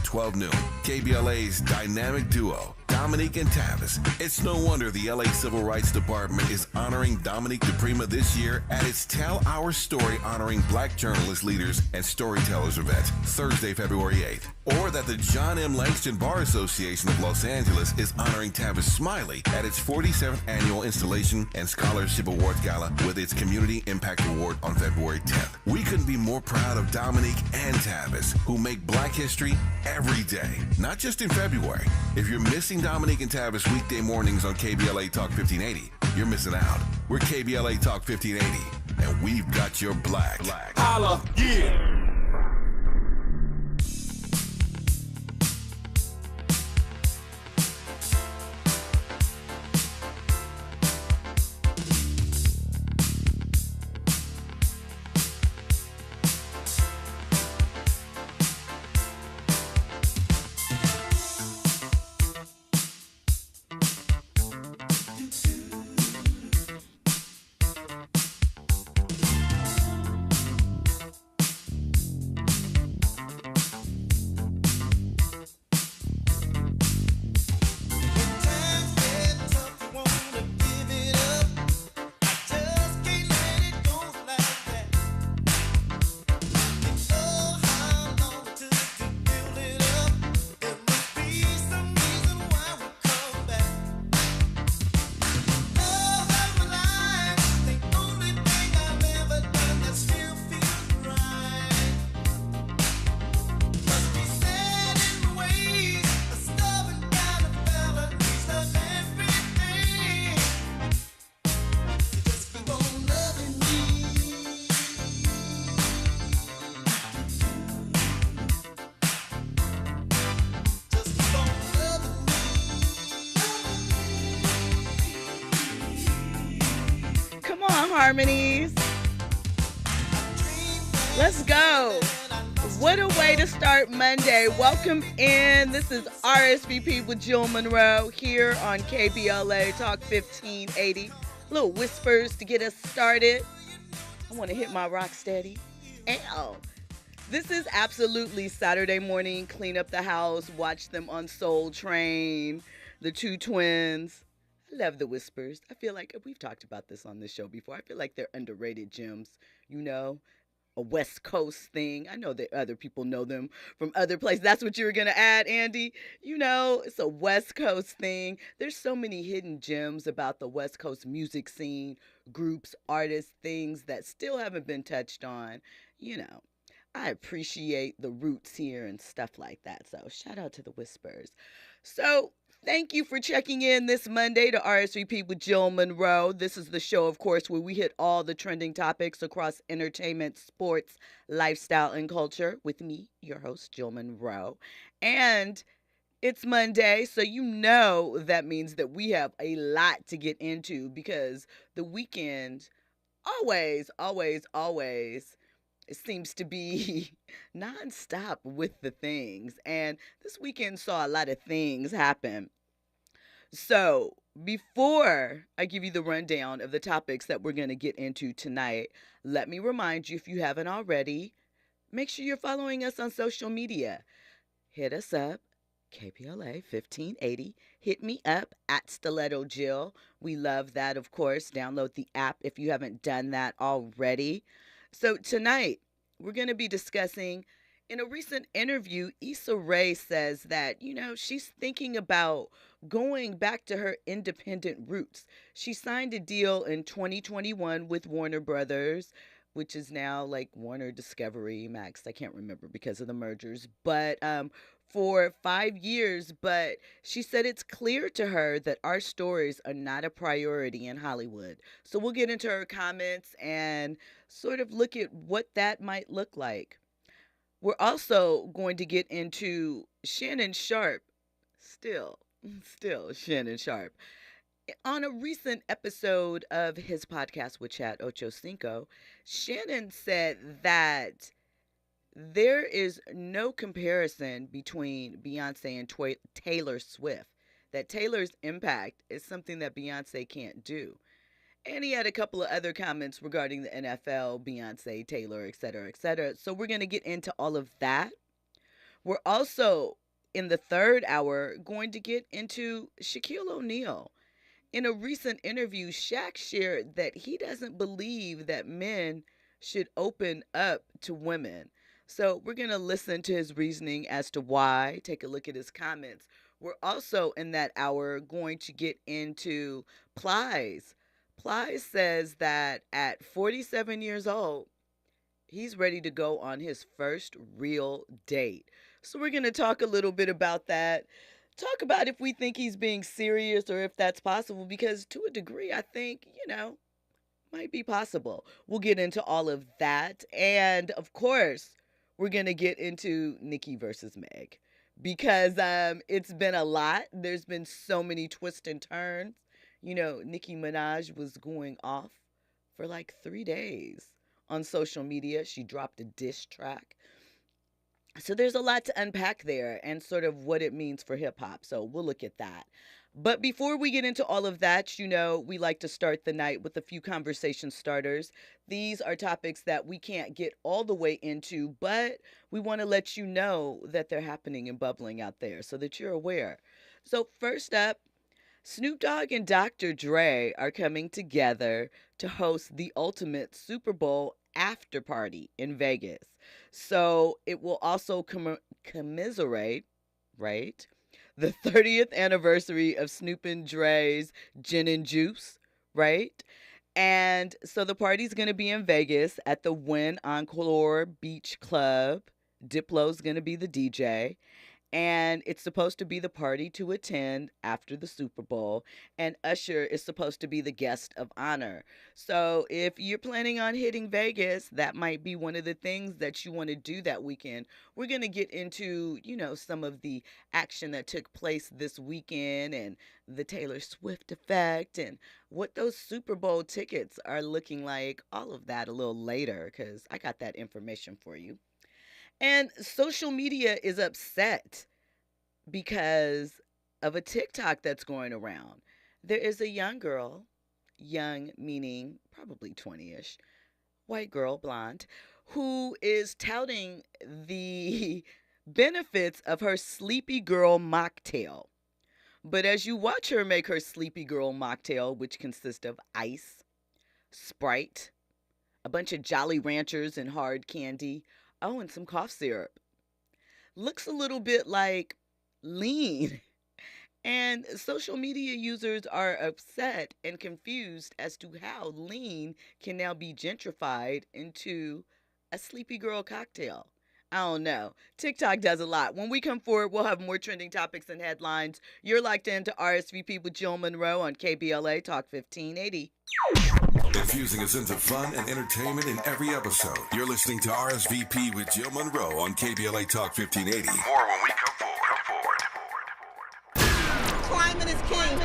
12 noon. KBLA's dynamic duo, Dominique and Tavis. It's no wonder the LA Civil Rights Department is honoring Dominique DePrima this year at its Tell Our Story honoring Black journalist leaders and storytellers event, Thursday, February 8th. Or that the John M. Langston Bar Association of Los Angeles is honoring Tavis Smiley at its 47th Annual Installation and Scholarship Awards Gala with its Community Impact Award on February 10th. We couldn't be more proud of Dominique and Tavis, who make Black history every day, not just in February. If you're missing Dominique and Tavis weekday mornings on KBLA Talk 1580, you're missing out. We're KBLA Talk 1580, and we've got your black. Holla, yeah! Harmonies. Let's go. What a way to start Monday. Welcome in. This is RSVP with Jill Munroe here on KBLA Talk 1580. Little whispers to get us started. I want to hit my rock steady. Ow. This is absolutely Saturday morning. Clean up the house. Watch them on Soul Train. The two twins. I love the whispers. I feel like we've talked about this on this show before. I feel like they're underrated gems, you know, a West Coast thing. I know that other people know them from other places. That's what you were going to add, Andy. You know, it's a West Coast thing. There's so many hidden gems about the West Coast music scene, groups, artists, things that still haven't been touched on. You know, I appreciate the roots here and stuff like that. So shout out to the whispers. So thank you for checking in this Monday to RSVP with Jill Munroe. This is the show, of course, where we hit all the trending topics across entertainment, sports, lifestyle, and culture with me, your host, Jill Munroe. And it's Monday, so you know that means that we have a lot to get into because the weekend always it seems to be nonstop with the things. And this weekend saw a lot of things happen. So before I give you the rundown of the topics that we're going to get into tonight, let me remind you, if you haven't already, make sure you're following us on social media. Hit us up, KBLA 1580. Hit me up at Stiletto Jill. We love that, of course. Download the app if you haven't done that already. So tonight, we're going to be discussing, in a recent interview, Issa Rae says that, you know, she's thinking about going back to her independent roots. She signed a deal in 2021 with Warner Brothers, which is now like Warner Discovery Max. I can't remember because of the mergers, but for 5 years. But she said it's clear to her that our stories are not a priority in Hollywood. So we'll get into her comments and sort of look at what that might look like. We're also going to get into Shannon Sharpe, still Shannon Sharpe. On a recent episode of his podcast with Chat Ocho Cinco, Shannon said that there is no comparison between Beyonce and Taylor Swift, that Taylor's impact is something that Beyonce can't do. And he had a couple of other comments regarding the NFL, Beyonce, Taylor, et cetera, et cetera. So we're going to get into all of that. We're also in the third hour going to get into Shaquille O'Neal. In a recent interview, Shaq shared that he doesn't believe that men should open up to women. So we're going to listen to his reasoning as to why, take a look at his comments. We're also in that hour going to get into Plies. Plies says that at 47 years old, he's ready to go on his first real date. So we're going to talk a little bit about that. Talk about if we think he's being serious or if that's possible, because to a degree, I think, might be possible. We'll get into all of that. And of course, we're going to get into Nicki versus Meg because it's been a lot. There's been so many twists and turns. Nicki Minaj was going off for like 3 days on social media. She dropped a diss track. So there's a lot to unpack there and sort of what it means for hip hop. So we'll look at that. But before we get into all of that, we like to start the night with a few conversation starters. These are topics that we can't get all the way into, but we want to let you know that they're happening and bubbling out there so that you're aware. So first up, Snoop Dogg and Dr. Dre are coming together to host the ultimate Super Bowl after party in Vegas. So it will also commiserate, right, the 30th anniversary of Snoop and Dre's Gin and Juice, right? And so the party's going to be in Vegas at the Wynn Encore Beach Club. Diplo's going to be the DJ. And it's supposed to be the party to attend after the Super Bowl. And Usher is supposed to be the guest of honor. So if you're planning on hitting Vegas, that might be one of the things that you want to do that weekend. We're going to get into, some of the action that took place this weekend and the Taylor Swift effect and what those Super Bowl tickets are looking like. All of that a little later because I got that information for you. And social media is upset because of a TikTok that's going around. There is a young girl, young meaning probably 20-ish, white girl, blonde, who is touting the benefits of her Sleepy Girl mocktail. But as you watch her make her Sleepy Girl mocktail, which consists of ice, Sprite, a bunch of Jolly Ranchers and hard candy, and some cough syrup. Looks a little bit like lean. And social media users are upset and confused as to how lean can now be gentrified into a Sleepy Girl cocktail. I don't know. TikTok does a lot. When we come forward, we'll have more trending topics and headlines. You're locked into RSVP with Jill Munroe on KBLA Talk 1580. Infusing a sense of fun and entertainment in every episode. You're listening to RSVP with Jill Munroe on KBLA Talk 1580. More when we come forward. Climate is king.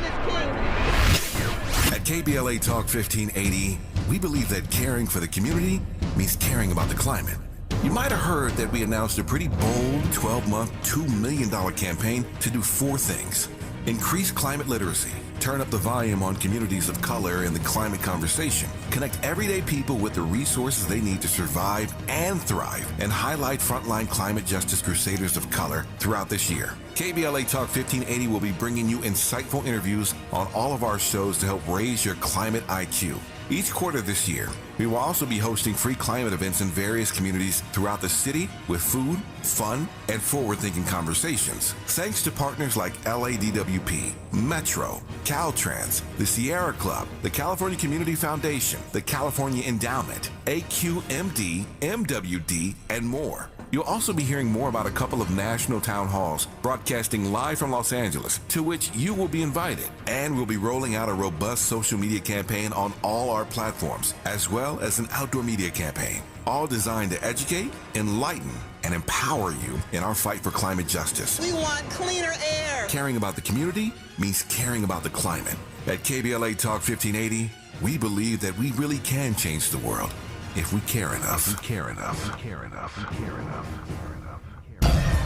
At KBLA Talk 1580, we believe that caring for the community means caring about the climate. You might have heard that we announced a pretty bold 12-month, $2 million campaign to do 4 things. Increase climate literacy, turn up the volume on communities of color in the climate conversation, connect everyday people with the resources they need to survive and thrive, and highlight frontline climate justice crusaders of color throughout this year. KBLA Talk 1580 will be bringing you insightful interviews on all of our shows to help raise your climate IQ. Each quarter this year, we will also be hosting free climate events in various communities throughout the city with food, fun, and forward-thinking conversations. Thanks to partners like LADWP, Metro, Caltrans, the Sierra Club, the California Community Foundation, the California Endowment, AQMD, MWD, and more. You'll also be hearing more about a couple of national town halls broadcasting live from Los Angeles, to which you will be invited. And we'll be rolling out a robust social media campaign on all our platforms, as well as an outdoor media campaign, all designed to educate, enlighten, and empower you in our fight for climate justice. We want cleaner air. Caring about the community means caring about the climate. At KBLA Talk 1580, we believe that we really can change the world if we care enough.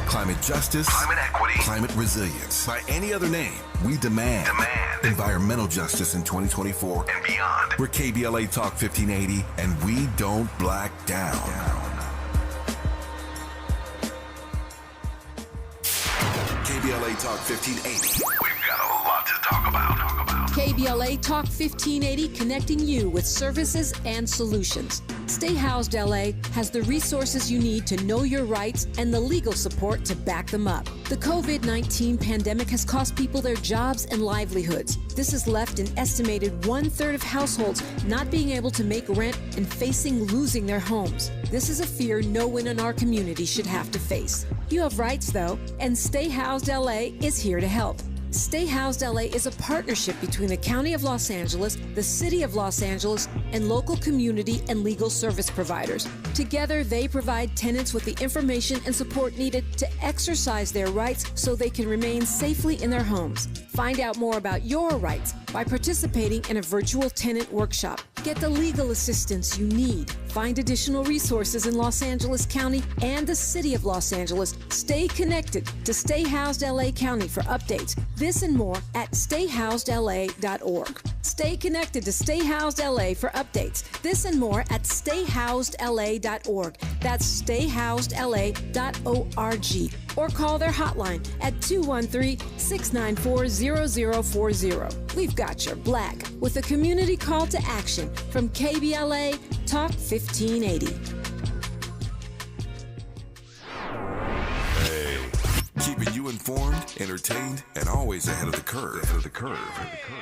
Climate justice, climate equity, climate resilience. By any other name, we demand environmental justice in 2024 and beyond. We're KBLA Talk 1580, and we don't black down. KBLA Talk 1580. We've got a lot to talk about. KBLA Talk 1580, connecting you with services and solutions. Stay Housed LA has the resources you need to know your rights and the legal support to back them up. The COVID-19 pandemic has cost people their jobs and livelihoods. This has left an estimated 1/3 of households not being able to make rent and facing losing their homes. This is a fear no one in our community should have to face. You have rights, though, and Stay Housed LA is here to help. Stay Housed LA is a partnership between the County of Los Angeles, the City of Los Angeles, and local community and legal service providers. Together, they provide tenants with the information and support needed to exercise their rights so they can remain safely in their homes. Find out more about your rights by participating in a virtual tenant workshop. Get the legal assistance you need. Find additional resources in Los Angeles County and the City of Los Angeles. Stay connected to Stay Housed LA County for updates. This and more at stayhousedla.org. Stay connected to Stay Housed LA for updates. This and more at stayhousedla.org. That's stayhousedla.org. Or call their hotline at 213-694-0040. We've got your black with a community call to action from KBLA Talk 1580. Keeping you informed, entertained, and always ahead of the curve.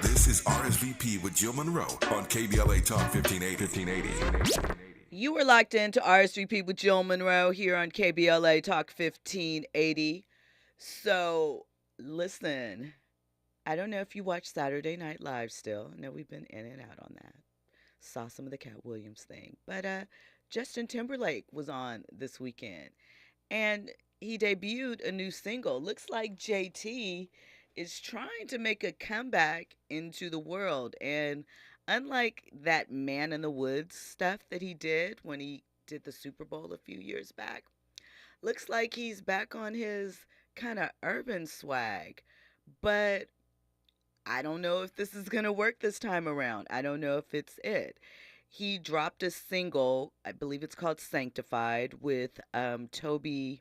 This is RSVP with Jill Munroe on KBLA Talk 1580. You were locked into RSVP with Jill Munroe here on KBLA Talk 1580. So, listen, I don't know if you watch Saturday Night Live still. I know we've been in and out on that. Saw some of the Cat Williams thing. But Justin Timberlake was on this weekend. And he debuted a new single. Looks like JT is trying to make a comeback into the world. And unlike that Man in the Woods stuff that he did when he did the Super Bowl a few years back, looks like he's back on his kind of urban swag. But I don't know if this is going to work this time around. I don't know if it's it. He dropped a single, I believe it's called Sanctified, with Toby,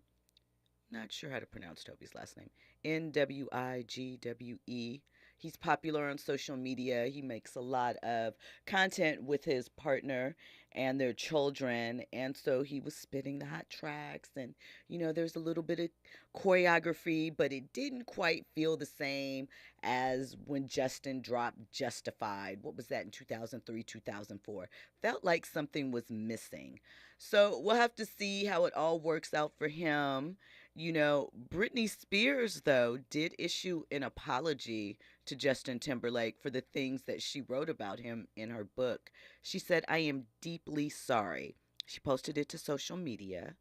not sure how to pronounce Toby's last name, Nwigwe. He's popular on social media. He makes a lot of content with his partner and their children. And so he was spitting the hot tracks. And, you know, there's a little bit of choreography, but it didn't quite feel the same as when Justin dropped Justified. What was that, in 2003, 2004? Felt like something was missing. So we'll have to see how it all works out for him. You know, Britney Spears, though, did issue an apology to Justin Timberlake for the things that she wrote about him in her book. She said, "I am deeply sorry." She posted it to social media.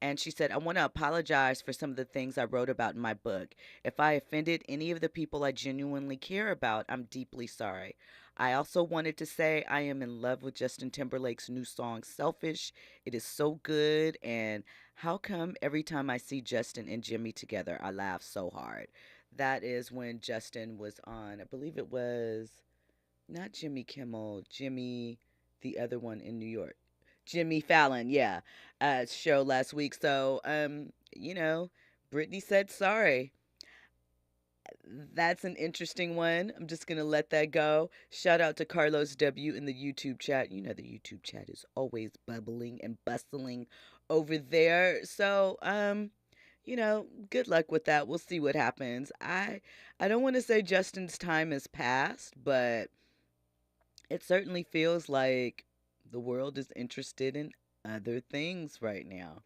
And she said, "I want to apologize for some of the things I wrote about in my book. If I offended any of the people I genuinely care about, I'm deeply sorry. I also wanted to say I am in love with Justin Timberlake's new song, Selfish. It is so good. And how come every time I see Justin and Jimmy together, I laugh so hard?" That is when Justin was on, I believe it was not Jimmy Kimmel, Jimmy, the other one in New York. Jimmy Fallon, yeah, show last week. So, you know, Britney said sorry. That's an interesting one. I'm just going to let that go. Shout out to Carlos W. in the YouTube chat. You know, the YouTube chat is always bubbling and bustling over there. So, you know, good luck with that. We'll see what happens. I don't want to say Justin's time has passed, but it certainly feels like the world is interested in other things right now.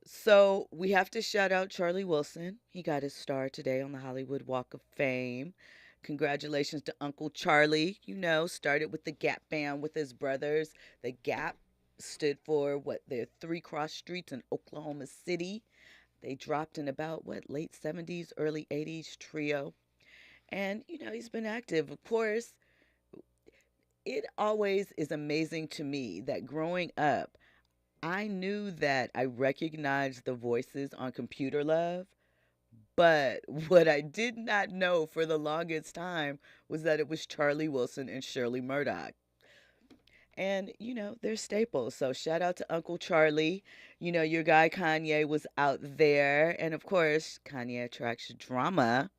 So we have to shout out Charlie Wilson. He got his star today on the Hollywood Walk of Fame. Congratulations to Uncle Charlie. You know, started with the Gap Band with his brothers. The Gap stood for, their 3 cross streets in Oklahoma City. They dropped in about, late 70s, early 80s trio. And, you know, he's been active. Of course, it always is amazing to me that growing up, I knew that I recognized the voices on Computer Love, but what I did not know for the longest time was that it was Charlie Wilson and Shirley Murdoch. And, they're staples. So shout out to Uncle Charlie. Your guy Kanye was out there. And of course, Kanye attracts drama.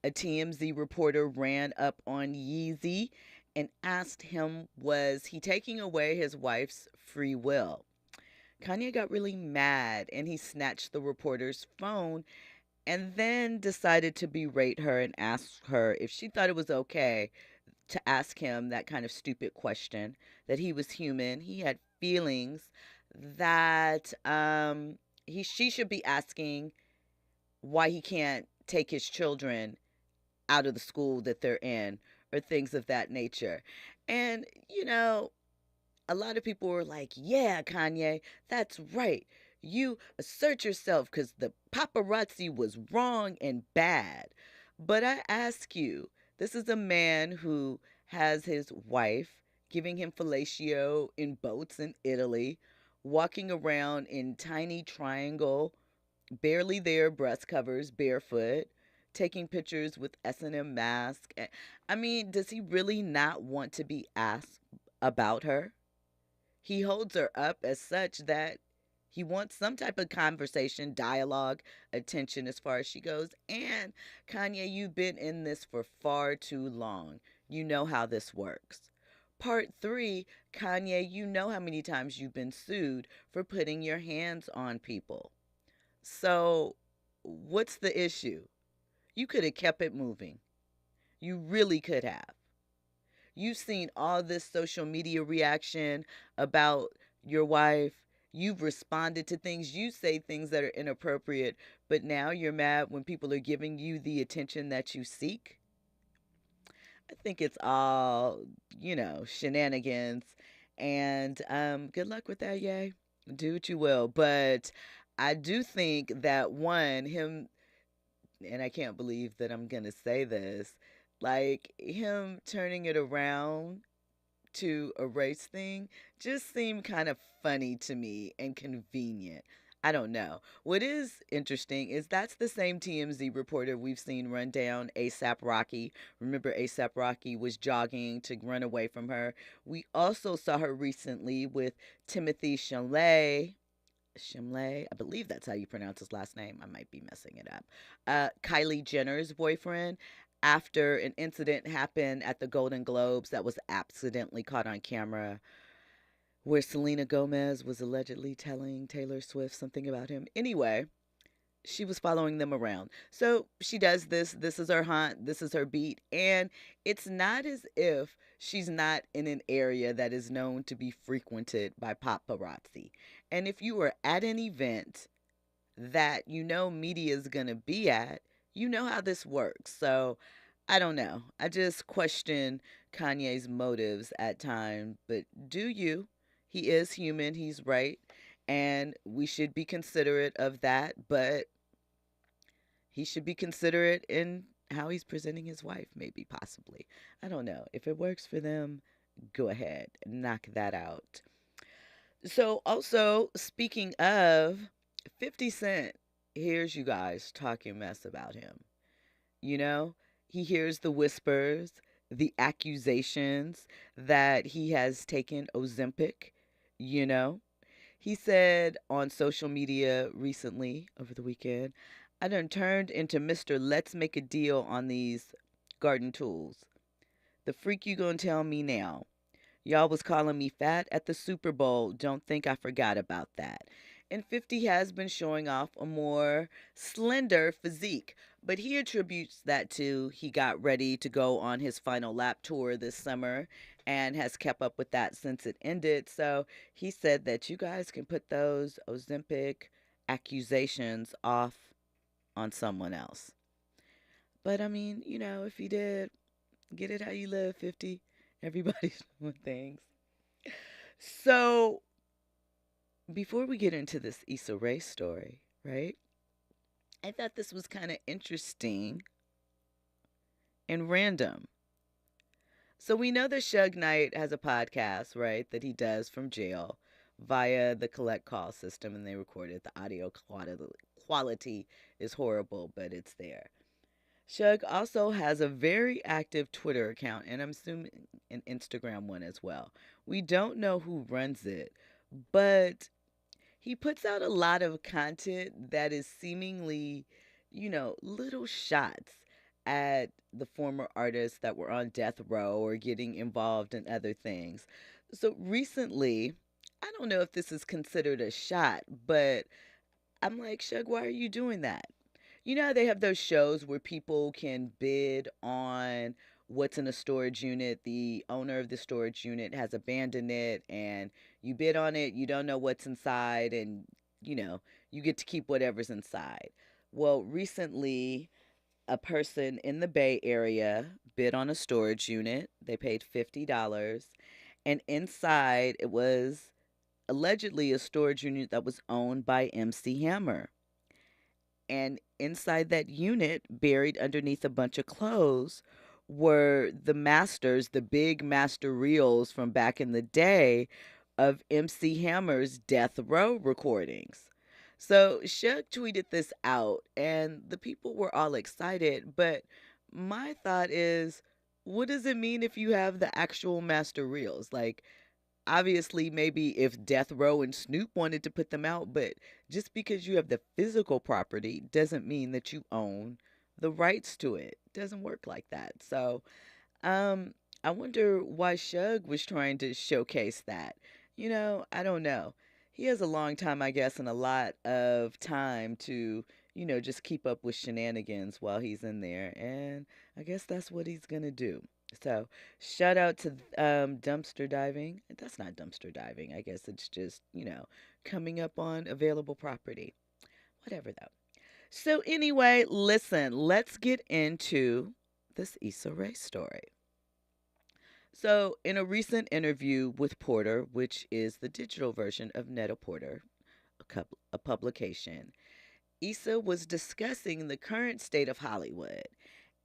A TMZ reporter ran up on Yeezy and asked him, was he taking away his wife's free will? Kanye got really mad and he snatched the reporter's phone and then decided to berate her and ask her if she thought it was okay to ask him that kind of stupid question, that he was human, he had feelings, that she should be asking why he can't take his children out of the school that they're in or things of that nature. And, a lot of people were like, yeah, Kanye, that's right. You assert yourself because the paparazzi was wrong and bad. But I ask you, this is a man who has his wife giving him fellatio in boats in Italy, walking around in tiny triangle, barely there breast covers, barefoot, taking pictures with S&M mask. I mean, does he really not want to be asked about her? He holds her up as such that he wants some type of conversation, dialogue, attention as far as she goes. And Kanye, you've been in this for far too long. You know how this works. Part 3, Kanye, you know how many times you've been sued for putting your hands on people. So what's the issue? You could have kept it moving. You really could have. You've seen all this social media reaction about your wife. You've responded to things. You say things that are inappropriate, but now you're mad when people are giving you the attention that you seek. I think it's all, shenanigans. And good luck with that, yay. Do what you will. But I do think that him, and I can't believe that I'm going to say this, like him turning it around to a race thing just seemed kind of funny to me and convenient. I don't know. What is interesting is that's the same TMZ reporter we've seen run down ASAP Rocky. Remember, ASAP Rocky was jogging to run away from her. We also saw her recently with Timothy Chalamet. I believe that's how you pronounce his last name. I might be messing it up. Kylie Jenner's boyfriend, after an incident happened at the Golden Globes that was accidentally caught on camera, where Selena Gomez was allegedly telling Taylor Swift something about him. Anyway, she was following them around. So she does this. This is her hunt. This is her beat. And it's not as if she's not in an area that is known to be frequented by paparazzi. And if you are at an event that media is going to be at, you know how this works. So I don't know. I just question Kanye's motives at times. But do you? He is human. He's right. And we should be considerate of that. But he should be considerate in how he's presenting his wife, maybe, possibly. I don't know. If it works for them, go ahead. Knock that out. So, also, speaking of 50 Cent, hears you guys talking mess about him. He hears the whispers, the accusations that he has taken Ozempic, He said on social media recently, over the weekend, I done turned into Mr. Let's Make a Deal on these garden tools. The freak you gonna tell me now? Y'all was calling me fat at the Super Bowl. Don't think I forgot about that. And 50 has been showing off a more slender physique, but he attributes that to he got ready to go on his final lap tour this summer and has kept up with that since it ended. So he said that you guys can put those Ozempic accusations off on someone else. But I mean, if he did, get it how you live, 50. Everybody's doing things. So before we get into this Issa Rae story, right? I thought this was kind of interesting and random. So we know that Suge Knight has a podcast, right, that he does from jail via the collect call system, and they record it. The audio quality is horrible, but it's there. Shug also has a very active Twitter account, and I'm assuming an Instagram one as well. We don't know who runs it, but he puts out a lot of content that is seemingly, little shots at the former artists that were on death row or getting involved in other things. So recently, I don't know if this is considered a shot, but I'm like, Shug, why are you doing that? You know how they have those shows where people can bid on what's in a storage unit? The owner of the storage unit has abandoned it, and you bid on it. You don't know what's inside, and you get to keep whatever's inside. Well, recently, a person in the Bay Area bid on a storage unit. They paid $50, and inside it was allegedly a storage unit that was owned by MC Hammer. And inside that unit, buried underneath a bunch of clothes, were the masters, the big master reels from back in the day of MC Hammer's Death Row recordings. So Shug tweeted this out, and the people were all excited. But my thought is, what does it mean if you have the actual master reels? Like, obviously, maybe if Death Row and Snoop wanted to put them out, but just because you have the physical property doesn't mean that you own the rights to it. It doesn't work like that. So, um, I wonder why Shug was trying to showcase that. I don't know. He has a long time, I guess, and a lot of time to, just keep up with shenanigans while he's in there. And I guess that's what he's going to do. So, shout out to dumpster diving. That's not dumpster diving. I guess it's just, coming up on available property. Whatever, though. So, anyway, listen, let's get into this Issa Rae story. So, in a recent interview with Porter, which is the digital version of Net-a-Porter, a publication, Issa was discussing the current state of Hollywood.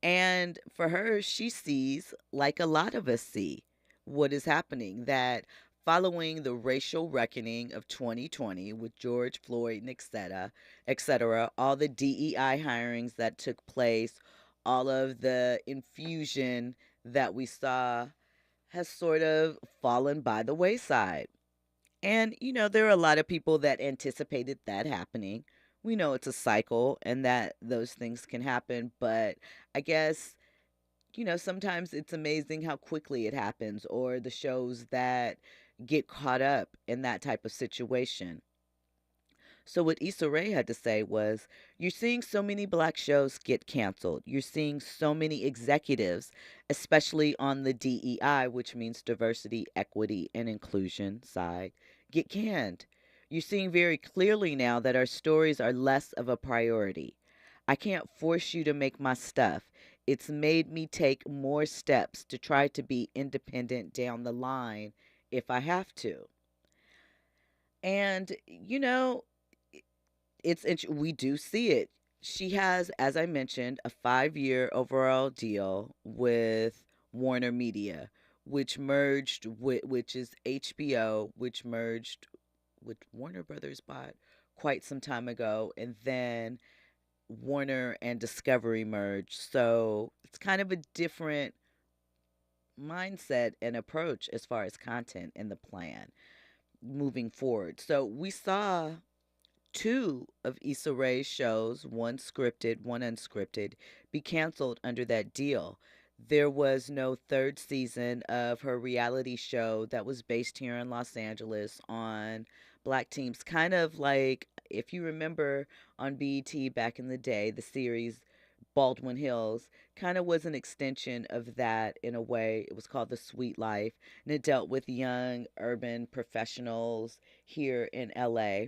And for her, she sees, like a lot of us see, what is happening. That following the racial reckoning of 2020 with George Floyd and et cetera, all the DEI hirings that took place, all of the infusion that we saw has sort of fallen by the wayside. And, there are a lot of people that anticipated that happening. We know it's a cycle and that those things can happen, but I guess, sometimes it's amazing how quickly it happens, or the shows that get caught up in that type of situation. So what Issa Rae had to say was, you're seeing so many black shows get canceled. You're seeing so many executives, especially on the DEI, which means diversity, equity, and inclusion side, get canned. You're seeing very clearly now that our stories are less of a priority. I can't force you to make my stuff. It's made me take more steps to try to be independent down the line if I have to. And, we do see it. She has, as I mentioned, a 5-year overall deal with Warner Media, which is HBO, which merged with Warner Brothers bought quite some time ago, and then Warner and Discovery merged. So it's kind of a different mindset and approach as far as content and the plan moving forward. So we saw two of Issa Rae's shows, one scripted, one unscripted, be canceled under that deal. There was no third season of her reality show that was based here in Los Angeles on black teams. Kind of like, if you remember on BET back in the day, the series Baldwin Hills kind of was an extension of that in a way. It was called The Sweet Life, and it dealt with young urban professionals here in LA,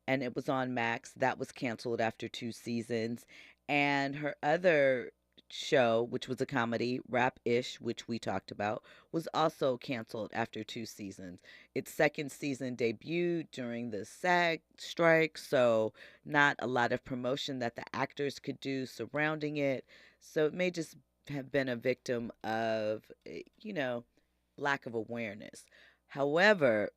and it was on Max. That was canceled after 2 seasons. And her other show, which was a comedy, Rap Ish, which we talked about, was also canceled after 2 seasons. Its second season debuted during the SAG strike, so not a lot of promotion that the actors could do surrounding it. So it may just have been a victim of, lack of awareness. However,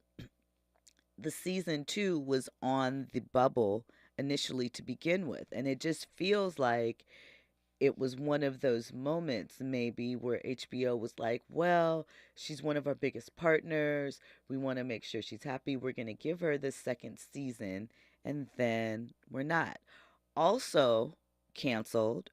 the season 2 was on the bubble initially to begin with, and it just feels like it was one of those moments maybe where HBO was like, well, she's one of our biggest partners. We want to make sure she's happy. We're going to give her the second season, and then we're not. Also canceled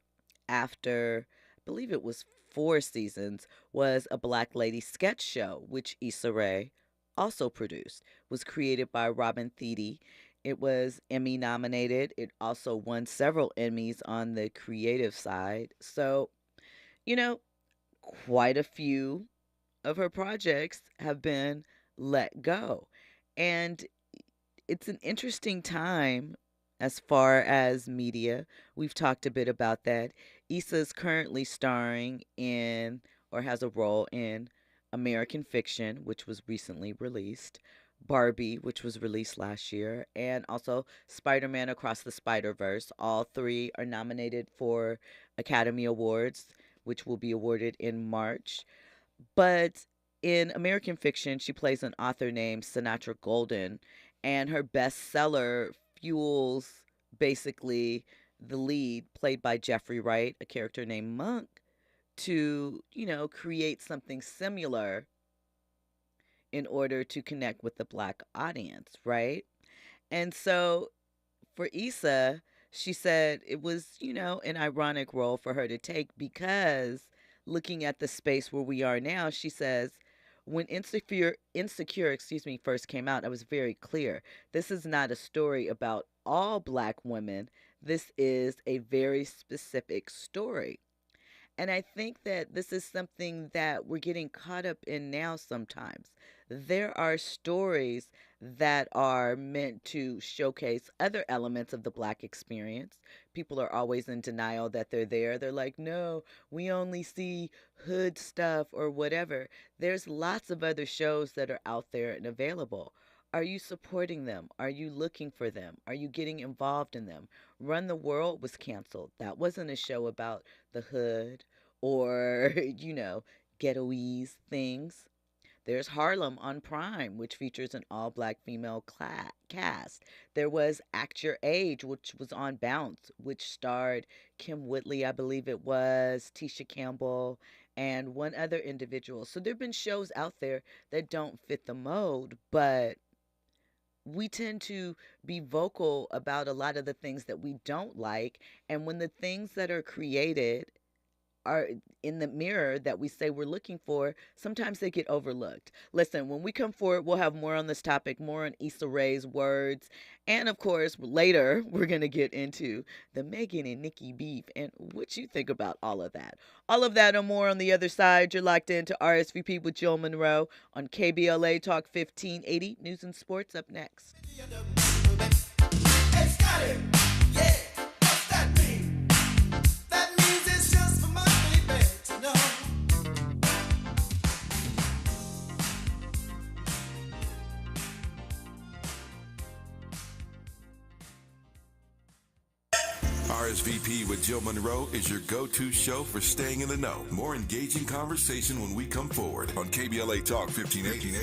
after, I believe it was 4 seasons, was a Black Lady sketch show, which Issa Rae also produced. Was created by Robin Thede. It was Emmy nominated. It also won several Emmys on the creative side. So, you know, quite a few of her projects have been let go. And it's an interesting time as far as media. We've talked a bit about that. Issa's currently starring in, or has a role in, American Fiction, which was recently released, Barbie, which was released last year, and also Spider-Man Across the Spider-Verse. All 3 are nominated for Academy Awards, which will be awarded in March. But in American Fiction, she plays an author named Sinatra Golden, and her bestseller fuels basically the lead, played by Jeffrey Wright, a character named Monk, to, create something similar in order to connect with the Black audience, right? And so for Issa, she said it was, an ironic role for her to take, because looking at the space where we are now, she says, when Insecure, first came out, I was very clear. This is not a story about all Black women. This is a very specific story. And I think that this is something that we're getting caught up in now sometimes. There are stories that are meant to showcase other elements of the Black experience. People are always in denial that they're there. They're like, no, we only see hood stuff or whatever. There's lots of other shows that are out there and available. Are you supporting them? Are you looking for them? Are you getting involved in them? Run the World was canceled. That wasn't a show about the hood or, ghettoese things. There's Harlem on Prime, which features an all-Black female cast. There was Act Your Age, which was on Bounce, which starred Kim Whitley, I believe it was, Tisha Campbell, and one other individual. So there have been shows out there that don't fit the mold, but we tend to be vocal about a lot of the things that we don't like. And when the things that are created are in the mirror that we say we're looking for, sometimes they get overlooked. Listen, when we come forward, we'll have more on this topic, more on Issa Rae's words. And of course, later, we're going to get into the Megan and Nicki beef and what you think about all of that. All of that and more on the other side. You're locked into RSVP with Jill Munroe on KBLA Talk 1580. News and sports up next. RSVP with Jill Munroe is your go-to show for staying in the know. More engaging conversation when we come forward on KBLA Talk 1580.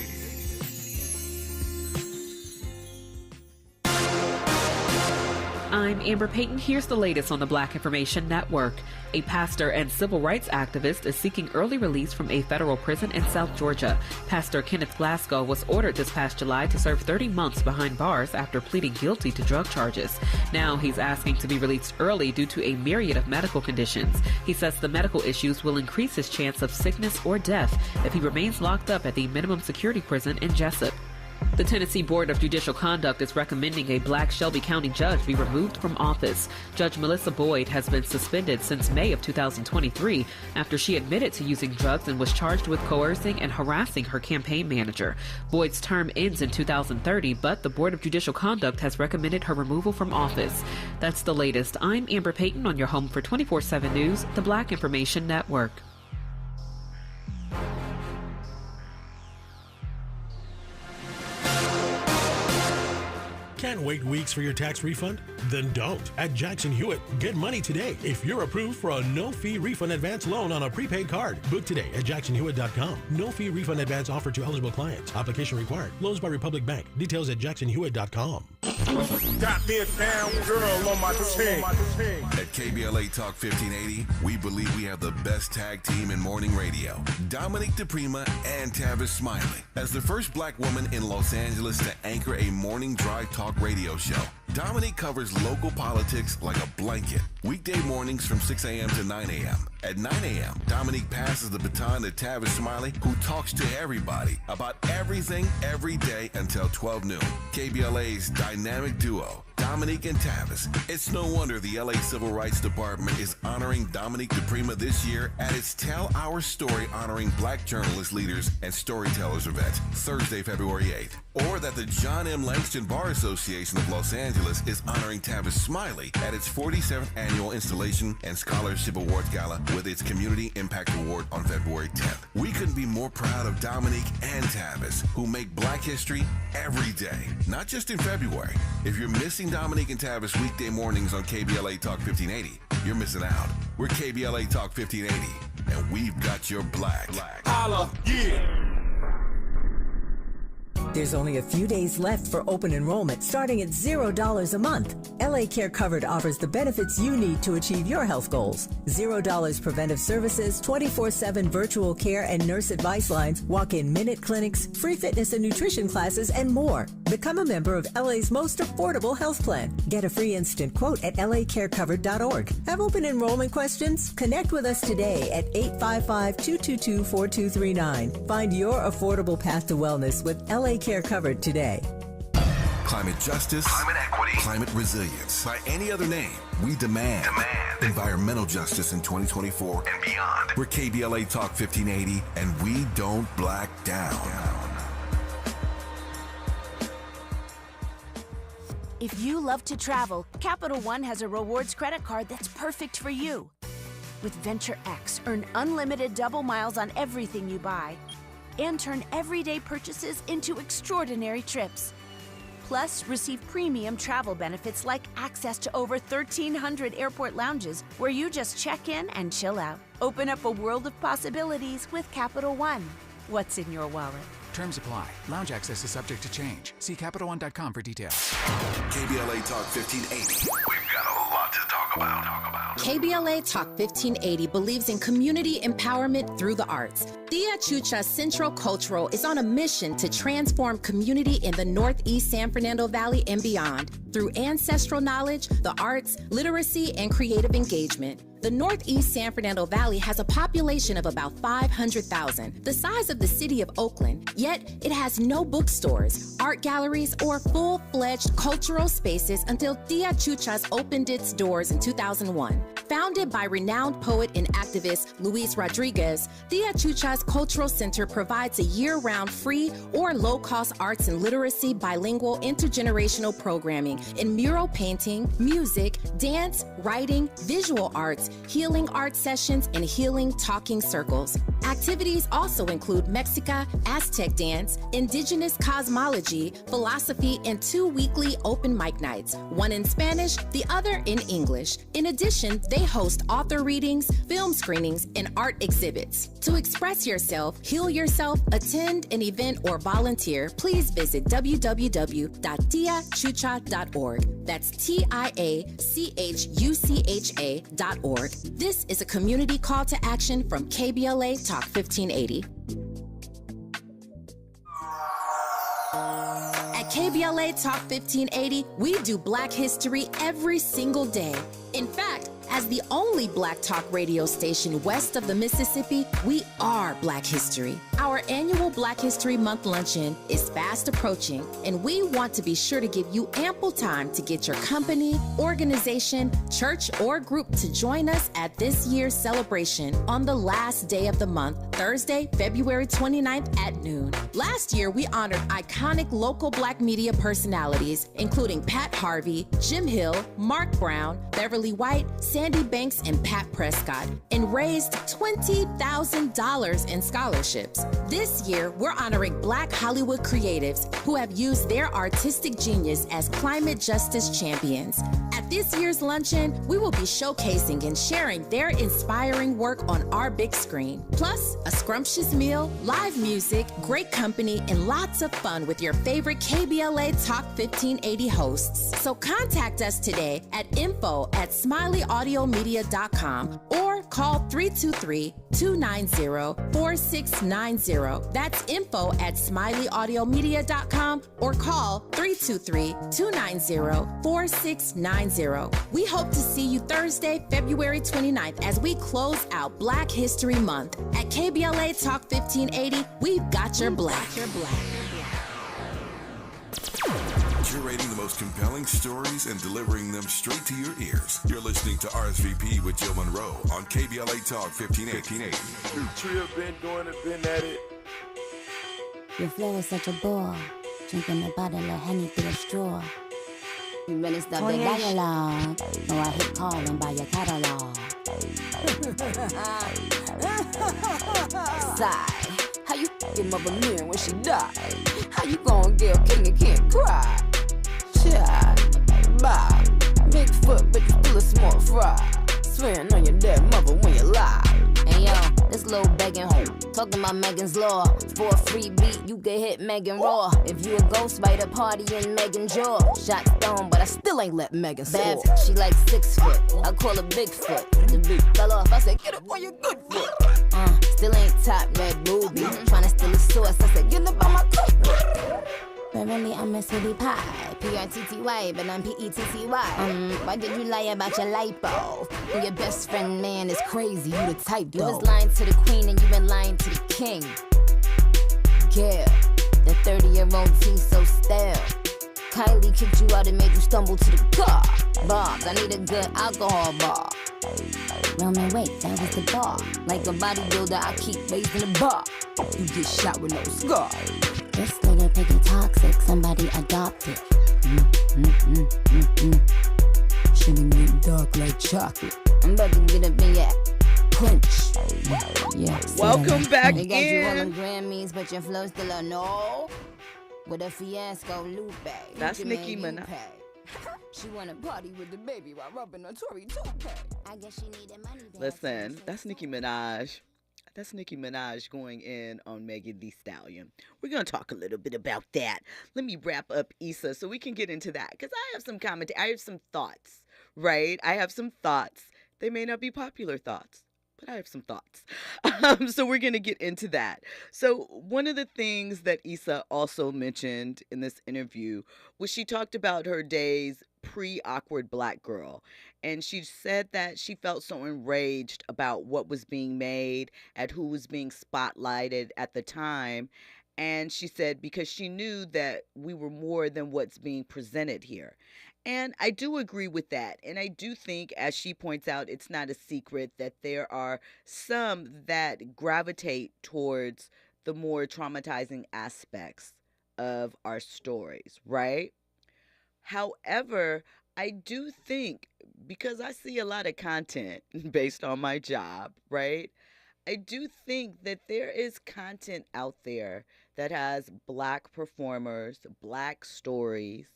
I'm Amber Payton. Here's the latest on the Black Information Network. A pastor and civil rights activist is seeking early release from a federal prison in South Georgia. Pastor Kenneth Glasgow was ordered this past July to serve 30 months behind bars after pleading guilty to drug charges. Now he's asking to be released early due to a myriad of medical conditions. He says the medical issues will increase his chance of sickness or death if he remains locked up at the minimum security prison in Jessup. The Tennessee Board of Judicial Conduct is recommending a Black Shelby County judge be removed from office. Judge Melissa Boyd has been suspended since May of 2023 after she admitted to using drugs and was charged with coercing and harassing her campaign manager. Boyd's term ends in 2030, but the Board of Judicial Conduct has recommended her removal from office. That's the latest. I'm Amber Payton on your home for 24/7 News, the Black Information Network. Can't wait weeks for your tax refund? Then don't. At Jackson Hewitt, get money today if you're approved for a no-fee refund advance loan on a prepaid card. Book today at jacksonhewitt.com. No-fee refund advance offer to eligible clients. Application required. Loans by Republic Bank. Details at jacksonhewitt.com. Got me a down girl on my team. At KBLA Talk 1580, we believe we have the best tag team in morning radio. Dominique DePrima and Tavis Smiley as the first black woman in Los Angeles to anchor a morning drive talk radio show. Dominique covers local politics like a blanket. Weekday mornings from 6 a.m. to 9 a.m. At 9 a.m., Dominique passes the baton to Tavis Smiley, who talks to everybody about everything every day until 12 noon. KBLA's dynamic duo, Dominique and Tavis. It's no wonder the LA Civil Rights Department is honoring Dominique DePrima this year at its Tell Our Story honoring black journalist leaders and storytellers event, Thursday, February 8th. Or that the John M. Langston Bar Association of Los Angeles is honoring Tavis Smiley at its 47th Annual Installation and Scholarship Awards Gala with its Community Impact Award on February 10th. We couldn't be more proud of Dominique and Tavis, who make black history every day, not just in February. If you're missing Dominique and Tavis weekday mornings on KBLA Talk 1580, you're missing out. We're KBLA Talk 1580, and we've got your black. Holla, yeah. There's only a few days left for open enrollment, starting at $0 a month. LA Care Covered offers the benefits you need to achieve your health goals. $0 preventive services, 24/7 virtual care and nurse advice lines, walk-in minute clinics, free fitness and nutrition classes, and more. Become a member of LA's most affordable health plan. Get a free instant quote at lacarecovered.org. Have open enrollment questions? Connect with us today at 855-222-4239. Find your affordable path to wellness with LA Care Covered today. Climate justice, climate equity, climate resilience. By any other name, we demand environmental justice in 2024 and beyond. We're KBLA Talk 1580, and we don't black down. If you love to travel, Capital One has a rewards credit card that's perfect for you. With Venture X, earn unlimited double miles on everything you buy and turn everyday purchases into extraordinary trips. Plus, receive premium travel benefits like access to over 1,300 airport lounges where you just check in and chill out. Open up a world of possibilities with Capital One. What's in your wallet? Terms apply. Lounge access is subject to change. See CapitalOne.com for details. KBLA Talk 1580. We've got a lot to talk about. KBLA Talk 1580 believes in community empowerment through the arts. Tia Chucha Central Cultural is on a mission to transform community in the Northeast San Fernando Valley and beyond through ancestral knowledge, the arts, literacy, and creative engagement. The Northeast San Fernando Valley has a population of about 500,000, the size of the city of Oakland, yet it has no bookstores, art galleries, or full-fledged cultural spaces until Tia Chuchas opened its doors in 2001. Founded by renowned poet and activist Luis Rodriguez, Tia Chuchas Cultural Center provides a year-round free or low-cost arts and literacy bilingual intergenerational programming in mural painting, music, dance, writing, visual arts, healing art sessions, and healing talking circles. Activities also include Mexica, Aztec dance, indigenous cosmology, philosophy, and 2 weekly open mic nights, one in Spanish, the other in English. In addition, they host author readings, film screenings, and art exhibits. To express yourself, heal yourself, attend an event, or volunteer, please visit www.tiachucha.org. That's TIACHUCHA.org. This is a community call to action from KBLA Talk 1580. At KBLA Talk 1580, we do Black history every single day. In fact, as the only Black talk radio station west of the Mississippi, we are Black history. Our annual Black History Month luncheon is fast approaching, and we want to be sure to give you ample time to get your company, organization, church, or group to join us at this year's celebration on the last day of the month, Thursday, February 29th at noon. Last year, we honored iconic local Black media personalities, including Pat Harvey, Jim Hill, Mark Brown, Beverly White, Sandy Banks, and Pat Prescott, and raised $20,000 in scholarships. This year, we're honoring Black Hollywood creatives who have used their artistic genius as climate justice champions. At this year's luncheon, we will be showcasing and sharing their inspiring work on our big screen. Plus, a scrumptious meal, live music, great company, and lots of fun with your favorite KBLA Talk 1580 hosts. So contact us today at info@smileyAudiomedia.com or call 323-290-4690. That's info@smileyAudiomedia.com or call 323-290-4690. We hope to see you Thursday, February 29th as we close out Black History Month. At KBLA Talk 1580, we've got your black. Curating the most compelling stories and delivering them straight to your ears. You're listening to RSVP with Jill Munroe on KBLA Talk 1580. Tria been doing it, been at it. Your flow is such a bore. Drinking a bottle of honey through a straw. You really stop the dialogue. Oh, I hit call and buy your catalog. Sigh. How you f***ing mother man when she die? How you gon' get a king and can't cry? Child, bye. Big foot, but you still a small fry. Swearing on your dead mother when you lie. Hey yo, this little begging hoe talking about Megan's Law. For a free beat, you can hit Megan Raw. If you a ghost, write a party in Megan jaw. Shot stone, but I still ain't let Megan soar. She like 6 foot, I call her Bigfoot. The big fell off, I said get up on your good foot. Still ain't top red booby. Tryna steal a source, I said get up on my cookbook. But really I'm a city pie. P-R-T-T-Y, but I'm P-E-T-T-Y. Why did you lie about your lipo? And your best friend man is crazy, you the type though. You was lying to the queen and you been lying to the king. Yeah, the 30-year-old teen so stale. Kylie kicked you out and made you stumble to the car. Bobs, I need a good alcohol bar. Roman, wait, that was the bar. Like a bodybuilder, I keep raising the bar. You get shot with no scar. This little piggy toxic, somebody adopt it. Shouldn't get dark like chocolate. I'm about to get up in your punch. Yeah. Welcome back they got you all in. them Grammys, but your flow still a no. With a fiasco Lupe. That's Nicki Minaj. She wanna party with the baby while rubbing a Tory toupee. I guess she needed money. Listen, that's Nicki Minaj. That's Nicki Minaj going in on Megan Thee Stallion. We're going to talk a little bit about that. Let me wrap up Issa so we can get into that. Because I have some commentary. I have some thoughts, right? I have some thoughts. They may not be popular thoughts, but I have some thoughts. So we're going to get into that. So one of the things that Issa also mentioned in this interview was she talked about her days pre-awkward Black girl. And she said that she felt so enraged about what was being made, at who was being spotlighted at the time. And she said because she knew that we were more than what's being presented here. And I do agree with that. And I do think, as she points out, it's not a secret that there are some that gravitate towards the more traumatizing aspects of our stories, right? However, I do think, because I see a lot of content based on my job, right? I do think that there is content out there that has Black performers, Black stories,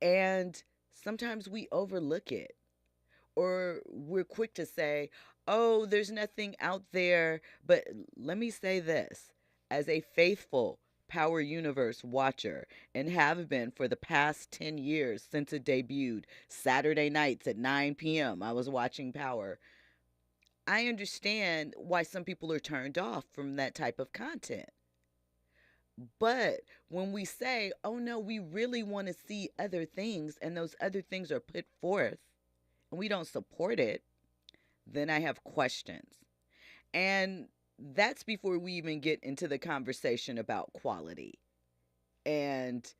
and sometimes we overlook it. Or we're quick to say, oh, there's nothing out there. But let me say this, as a faithful Power Universe watcher and have been for the past 10 years since it debuted, Saturday nights at 9 p.m. I was watching Power. I understand why some people are turned off from that type of content. But when we say, oh no, we really want to see other things, and those other things are put forth, and we don't support it, then I have questions. And that's before we even get into the conversation about quality. And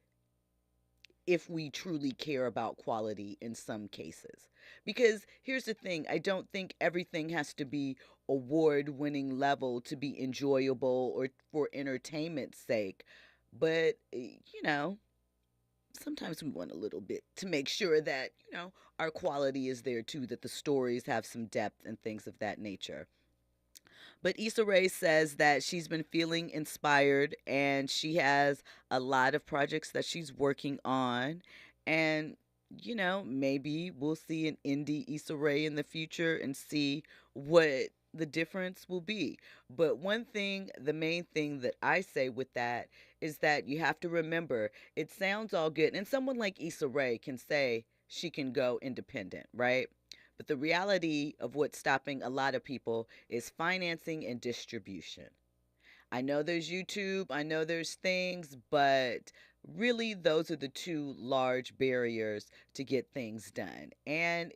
if we truly care about quality in some cases. Because here's the thing, I don't think everything has to be award-winning level to be enjoyable or for entertainment's sake. But, sometimes we want a little bit to make sure that, our quality is there too, that the stories have some depth and things of that nature. But Issa Rae says that she's been feeling inspired and she has a lot of projects that she's working on. And, maybe we'll see an indie Issa Rae in the future and see what the difference will be. But one thing, the main thing that I say with that is that you have to remember, it sounds all good. And someone like Issa Rae can say she can go independent, right? But the reality of what's stopping a lot of people is financing and distribution. I know there's YouTube, I know there's things, but really those are the two large barriers to get things done. And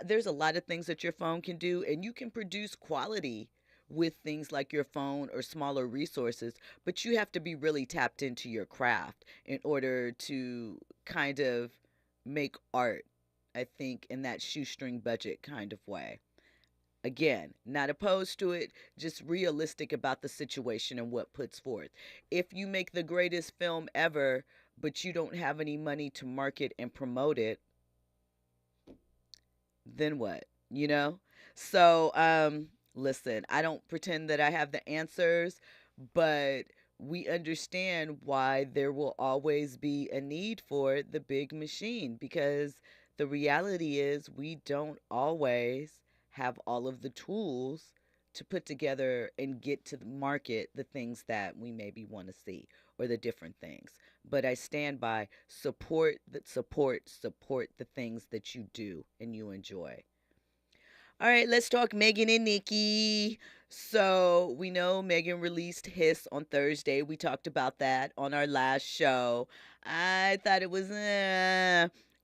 there's a lot of things that your phone can do, and you can produce quality with things like your phone or smaller resources, but you have to be really tapped into your craft in order to kind of make art, I think, in that shoestring budget kind of way. Again, not opposed to it, just realistic about the situation and what puts forth. If you make the greatest film ever, but you don't have any money to market and promote it, then what? So, listen, I don't pretend that I have the answers, but we understand why there will always be a need for the big machine, because the reality is we don't always have all of the tools to put together and get to the market the things that we maybe want to see or the different things. But I stand by support the things that you do and you enjoy. All right, let's talk Megan and Nicki. So we know Megan released Hiss on Thursday. We talked about that on our last show. I thought it was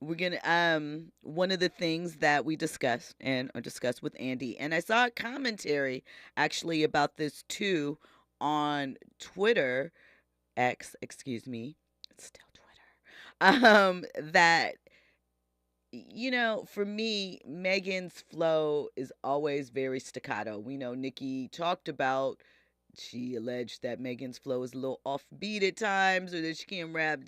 we're gonna one of the things that we discussed with Andy, and I saw a commentary actually about this too on Twitter, X, excuse me, it's still Twitter. That for me, Megan's flow is always very staccato. We know Nicki talked about, she alleged that Megan's flow is a little offbeat at times, or that she can't rap.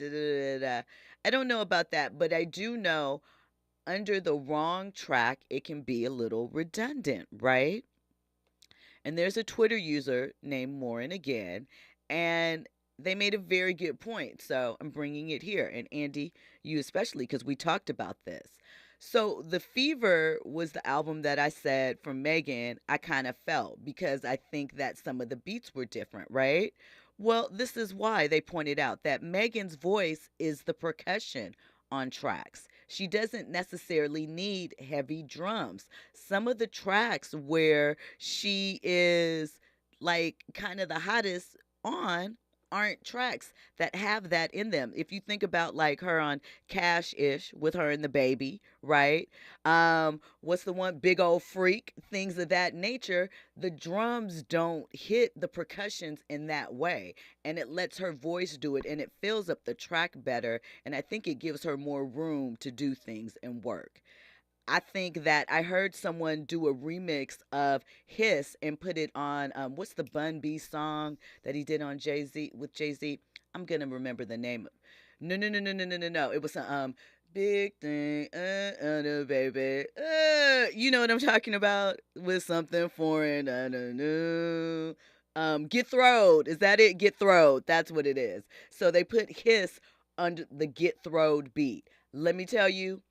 I don't know about that, but I do know under the wrong track, it can be a little redundant, right? And there's a Twitter user named Morin again, and they made a very good point. So I'm bringing it here. And Andy, you especially, because we talked about this. So The Fever was the album that I said from Megan, I kind of felt, because I think that some of the beats were different, right? Well, this is why they pointed out that Megan's voice is the percussion on tracks. She doesn't necessarily need heavy drums. Some of the tracks where she is like kind of the hottest on aren't tracks that have that in them. If you think about like her on Cash-ish with her and the baby, right? What's the one? Big Old Freak, things of that nature. The drums don't hit the percussions in that way, and it lets her voice do it, and it fills up the track better, and I think it gives her more room to do things and work. I think that I heard someone do a remix of Hiss and put it on, what's the Bun B song that he did on with Jay-Z? I'm going to remember the name. No. It was Big Thing, baby. You know what I'm talking about? With something foreign, I don't know. Get Throwed. Is that it? Get Throwed. That's what it is. So they put Hiss under the Get Throwed beat. Let me tell you,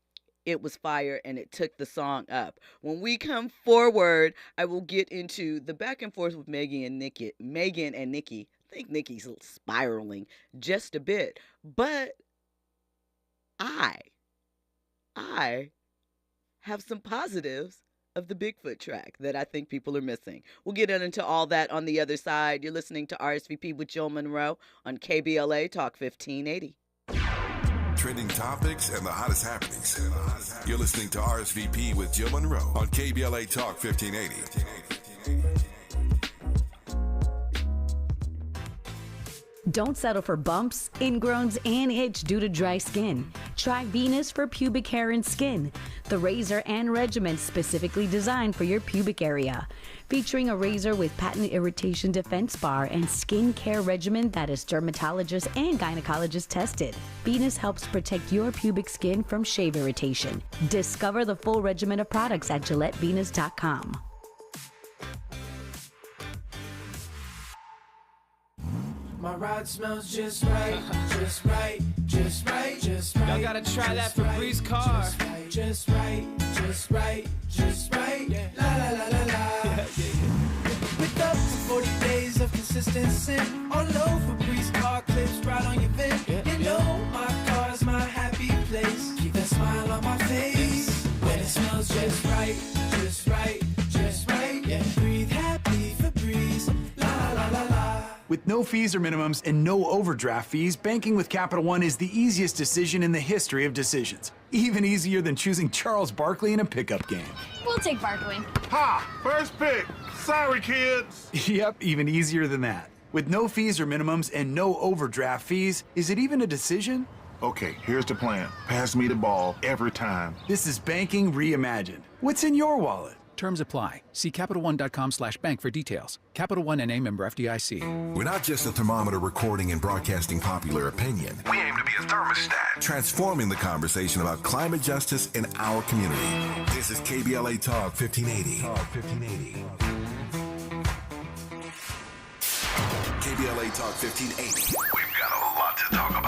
it was fire, and it took the song up. When we come forward, I will get into the back and forth with Megan and Nicki. I think Nicki's spiraling just a bit, but I have some positives of the Bigfoot track that I think people are missing. We'll get into all that on the other side. You're listening to RSVP with Jill Munroe on KBLA Talk 1580. Trending topics and the hottest happenings. You're listening to RSVP with Jill Munroe on KBLA Talk 1580. Don't settle for bumps, ingrowns, and itch due to dry skin. Try Venus for pubic hair and skin, the razor and regimen specifically designed for your pubic area. Featuring a razor with patent irritation defense bar and skin care regimen that is dermatologist and gynecologist tested. Venus helps protect your pubic skin from shave irritation. Discover the full regimen of products at GilletteVenus.com. My ride smells just right, just right, just right, just right. Y'all gotta try that Febreze car. Just right, just right, just right, just right. La la la la la. With up to 40 days of consistency. All over Febreze car clips right on your vent. You know my car's my happy place. Keep that smile on my face. When it smells just right, just right, just right. Yeah, breathe happy Febreze. La la la la. With no fees or minimums and no overdraft fees, banking with Capital One is the easiest decision in the history of decisions. Even easier than choosing Charles Barkley in a pickup game. We'll take Barkley. Ha! First pick. Sorry, kids. Yep, even easier than that. With no fees or minimums and no overdraft fees, is it even a decision? Okay, here's the plan. Pass me the ball every time. This is banking reimagined. What's in your wallet? Terms apply. See CapitalOne.com/bank for details. Capital One N.A. member FDIC. We're not just a thermometer recording and broadcasting popular opinion. We aim to be a thermostat, transforming the conversation about climate justice in our community. This is KBLA Talk 1580. KBLA Talk 1580. We've got a lot to talk about.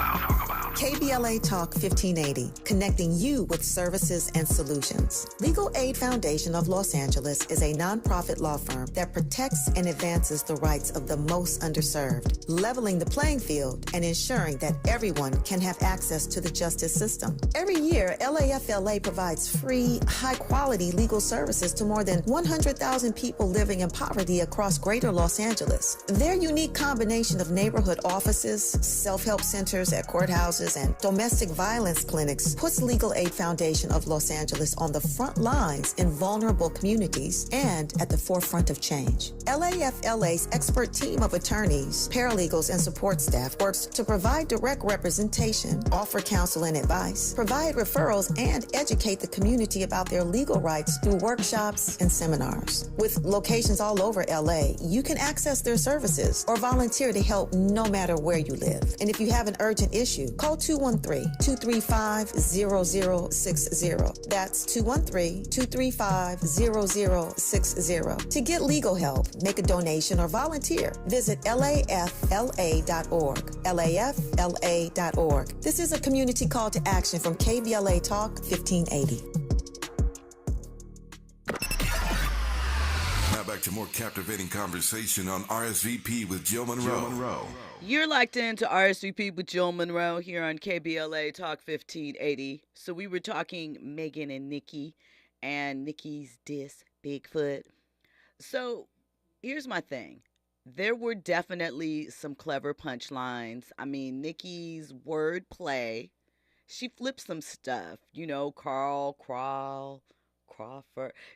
KBLA Talk 1580, connecting you with services and solutions. Legal Aid Foundation of Los Angeles is a nonprofit law firm that protects and advances the rights of the most underserved, leveling the playing field and ensuring that everyone can have access to the justice system. Every year, LAFLA provides free, high-quality legal services to more than 100,000 people living in poverty across greater Los Angeles. Their unique combination of neighborhood offices, self-help centers at courthouses, and domestic violence clinics puts Legal Aid Foundation of Los Angeles on the front lines in vulnerable communities and at the forefront of change. LAFLA's expert team of attorneys, paralegals, and support staff works to provide direct representation, offer counsel and advice, provide referrals, and educate the community about their legal rights through workshops and seminars. With locations all over LA, you can access their services or volunteer to help no matter where you live. And if you have an urgent issue, call 213-235-0060. That's 213-235-0060. To get legal help, make a donation, or volunteer, visit LAFLA.org. LAFLA.org. This is a community call to action from KBLA Talk 1580. Now back to more captivating conversation on RSVP with Jill Munroe. You're locked into RSVP with Jill Munroe here on KBLA Talk 1580. So we were talking Megan and Nikki and Nikki's diss Bigfoot. So here's my thing. There were definitely some clever punchlines. I mean, Nikki's wordplay, she flipped some stuff. You know, Crawford.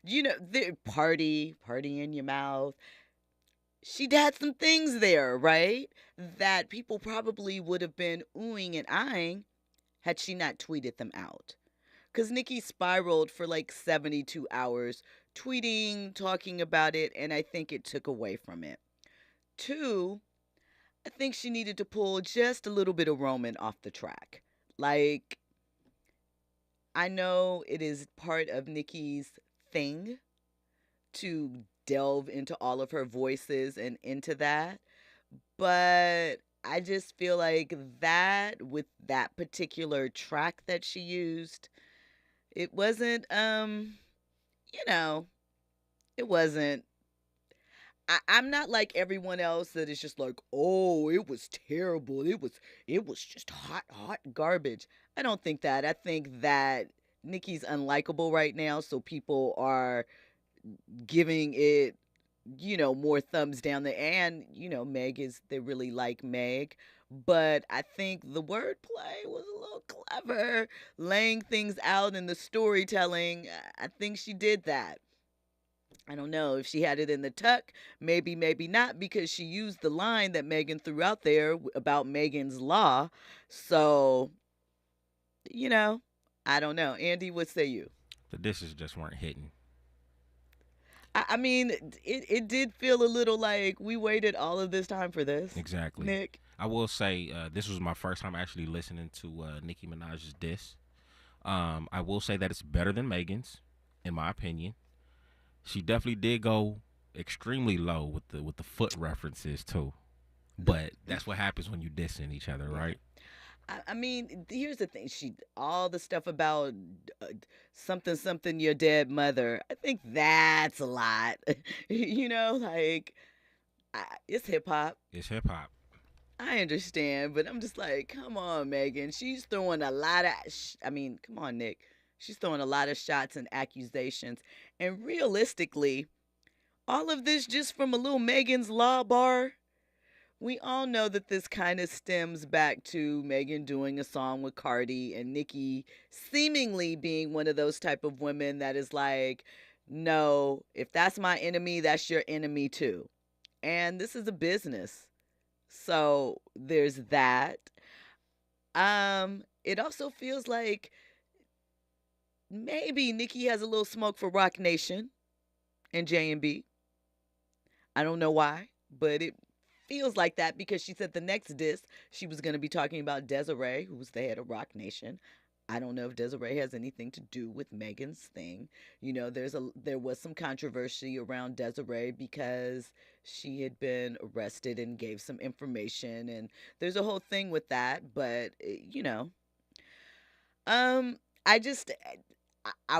You know, the party in your mouth. She had some things there, right, that people probably would have been oohing and eyeing had she not tweeted them out. Because Nikki spiraled for like 72 hours, tweeting, talking about it, and I think it took away from it. 2, I think she needed to pull just a little bit of Roman off the track. Like, I know it is part of Nikki's thing to delve into all of her voices and into that, but I just feel like that with that particular track that she used, it wasn't it wasn't. I'm not like everyone else that is just like, oh, it was terrible, it was just hot garbage. I don't think that. I think that Nikki's unlikable right now, so people are giving it, more thumbs down there. And, they really like Meg. But I think the wordplay was a little clever, laying things out in the storytelling. I think she did that. I don't know if she had it in the tuck, maybe, maybe not, because she used the line that Megan threw out there about Megan's Law. So, you know, I don't know. Andy, what say you? The dishes just weren't hitting. I mean, it did feel a little like we waited all of this time for this. Exactly. Nick? I will say this was my first time actually listening to Nicki Minaj's diss. I will say that it's better than Megan's, in my opinion. She definitely did go extremely low with the foot references too. But that's what happens when you dissing each other, right? I mean, here's the thing. All the stuff about something, something, your dead mother. I think that's a lot. Like, it's hip hop. It's hip hop. I understand, but I'm just like, come on, Megan. She's throwing a lot of, come on, Nick. She's throwing a lot of shots and accusations. And realistically, all of this just from a little Megan's Law bar. We all know that this kind of stems back to Megan doing a song with Cardi and Nicki seemingly being one of those type of women that is like, no, if that's my enemy, that's your enemy too. And this is a business. So there's that. It also feels like maybe Nicki has a little smoke for Rock Nation and J&B. I don't know why, but it feels like that because she said the next disc she was going to be talking about Desiree, who's the head of Rock Nation. I don't know if Desiree has anything to do with Megan's thing. There was some controversy around Desiree because she had been arrested and gave some information, and there's a whole thing with that. But I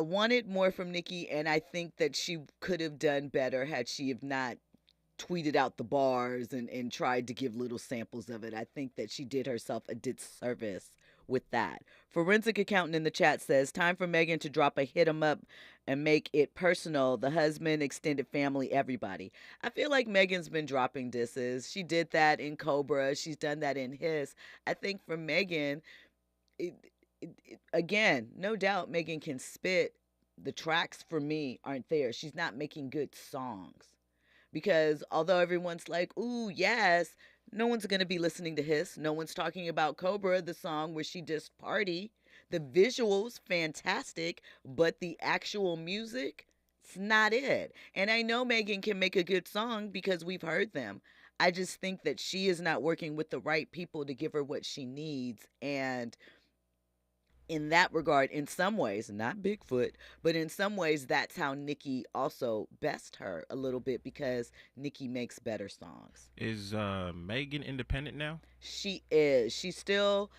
wanted more from Nicki, and I think that she could have done better had she have not tweeted out the bars and tried to give little samples of it. I think that she did herself a disservice with that. Forensic Accountant in the chat says, time for Megan to drop a hit 'em up and make it personal. The husband, extended family, everybody. I feel like Megan's been dropping disses. She did that in Cobra. She's done that in Hiss. I think for Megan, again, no doubt Megan can spit. The tracks for me aren't there. She's not making good songs. Because although everyone's like, ooh, yes, no one's going to be listening to Hiss. No one's talking about Cobra, the song where she dissed Party. The visuals, fantastic, but the actual music, it's not it. And I know Megan can make a good song because we've heard them. I just think that she is not working with the right people to give her what she needs. And in that regard, in some ways, not Bigfoot, but in some ways, that's how Nicki also best her a little bit because Nicki makes better songs. Is Megan independent now? She is. She's still,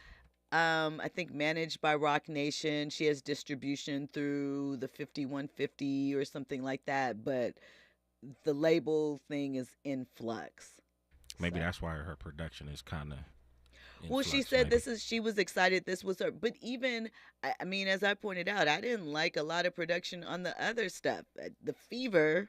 I think, managed by Rock Nation. She has distribution through the 5150 or something like that, but the label thing is in flux. Maybe that's why her production is kind of... Well, she said she was excited this was her. But even, I mean, as I pointed out, I didn't like a lot of production on the other stuff. The Fever,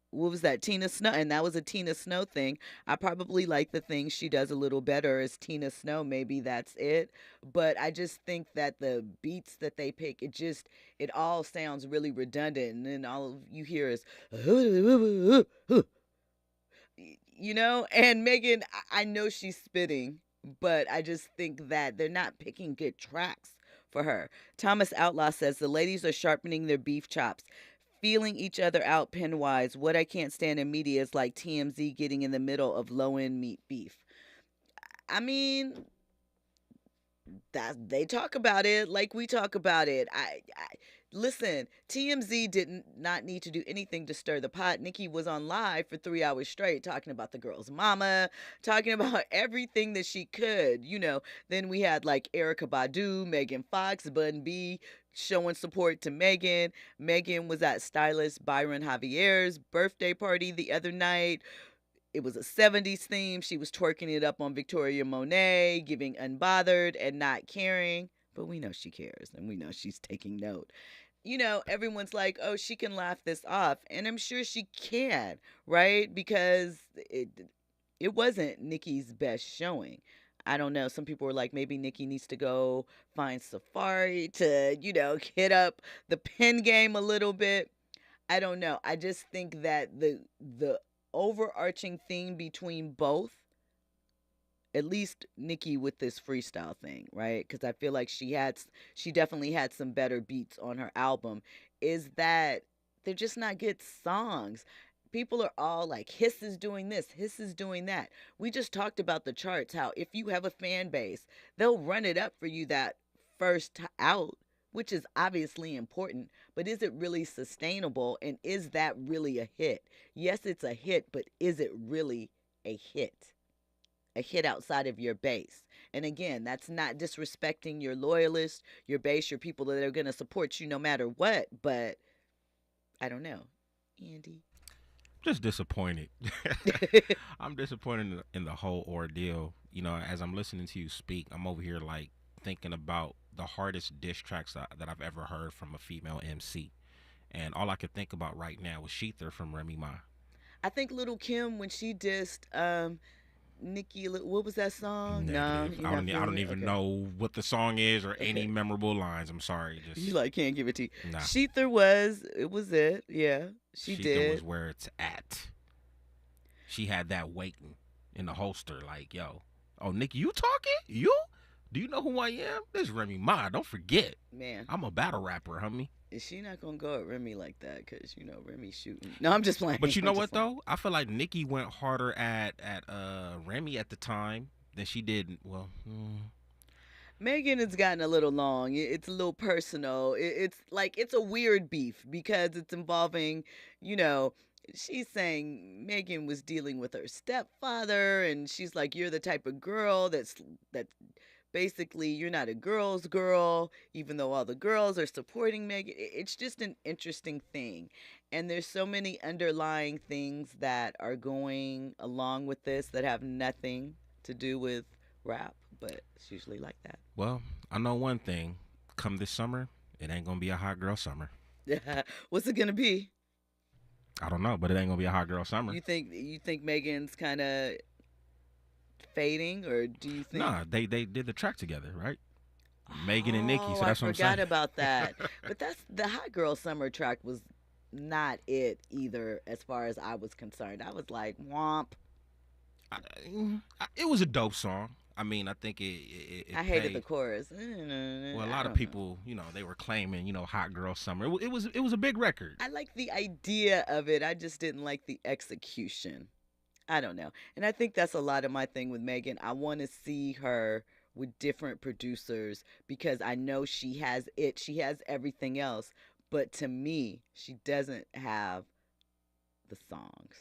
what was that? Tina Snow. And that was a Tina Snow thing. I probably like the things she does a little better as Tina Snow. Maybe that's it. But I just think that the beats that they pick, it all sounds really redundant. And then all you hear is, and Megan, I know she's spitting. But I just think that they're not picking good tracks for her. Thomas Outlaw says the ladies are sharpening their beef chops, feeling each other out pen-wise. What I can't stand in media is like TMZ getting in the middle of low-end meat beef. I mean, they talk about it like we talk about it. Listen, TMZ did not need to do anything to stir the pot. Nicki was on live for 3 hours straight talking about the girl's mama, talking about everything that she could, Then we had like Erykah Badu, Megan Fox, Bun B showing support to Megan. Megan was at stylist Byron Javier's birthday party the other night. It was a 70s theme. She was twerking it up on Victoria Monet, giving unbothered and not caring. But we know she cares, and we know she's taking note. Everyone's like, oh, she can laugh this off. And I'm sure she can, right? Because it wasn't Nicki's best showing. I don't know. Some people were like, maybe Nicki needs to go find Safari to, hit up the pen game a little bit. I don't know. I just think that the overarching theme between both, at least Nicki with this freestyle thing, right? Because I feel like she definitely had some better beats on her album, is that they're just not good songs. People are all like, Hiss is doing this, Hiss is doing that. We just talked about the charts, how if you have a fan base, they'll run it up for you that first out, which is obviously important, but is it really sustainable, and is that really a hit? Yes, it's a hit, but is it really a hit? A hit outside of your base. And again, that's not disrespecting your loyalists, your base, your people that are going to support you no matter what, but I don't know. Andy? Just disappointed. I'm disappointed in the whole ordeal. You know, as I'm listening to you speak, I'm over here like thinking about the hardest diss tracks that I've ever heard from a female MC. And all I could think about right now was Sheether from Remy Ma. I think Little Kim, when she dissed Nicki, what was that song? Negative. No, I don't even know what the song is or any memorable lines. I'm sorry. Just you like can't give it to you. Nah. Sheether was it. Yeah, she Sheether did. was where it's at. She had that waiting in the holster, like, yo, oh, Nicki, you talking? You? Do you know who I am? This is Remy Ma. Don't forget. Man, I'm a battle rapper, homie. Is she not gonna go at Remy like that? Because you know Remy's shooting. No, I'm just playing. But you know what though? I feel like Nicki went harder at Remy at the time than she did. Well, Megan has gotten a little long. It's a little personal. It's like it's a weird beef because it's involving, you know. She's saying Megan was dealing with her stepfather, and she's like, "You're the type of girl that." Basically, you're not a girl's girl, even though all the girls are supporting Megan. It's just an interesting thing. And there's so many underlying things that are going along with this that have nothing to do with rap, but it's usually like that. Well, I know one thing. Come this summer, it ain't going to be a hot girl summer. What's it going to be? I don't know, but it ain't going to be a hot girl summer. You think Megan's kind of fading, or do you think? Nah, they did the track together, right? Megan and Nicki, so that's what I'm saying. I forgot about that. But that's the Hot Girl Summer track was not it either, as far as I was concerned. I was like, womp. It was a dope song. I mean, I think it I hated the chorus. Well, a lot of people, you know, they were claiming, you know, Hot Girl Summer. It was a big record. I like the idea of it. I just didn't like the execution. I don't know. And I think that's a lot of my thing with Megan. I want to see her with different producers because I know she has it. She has everything else. But to me, she doesn't have the songs.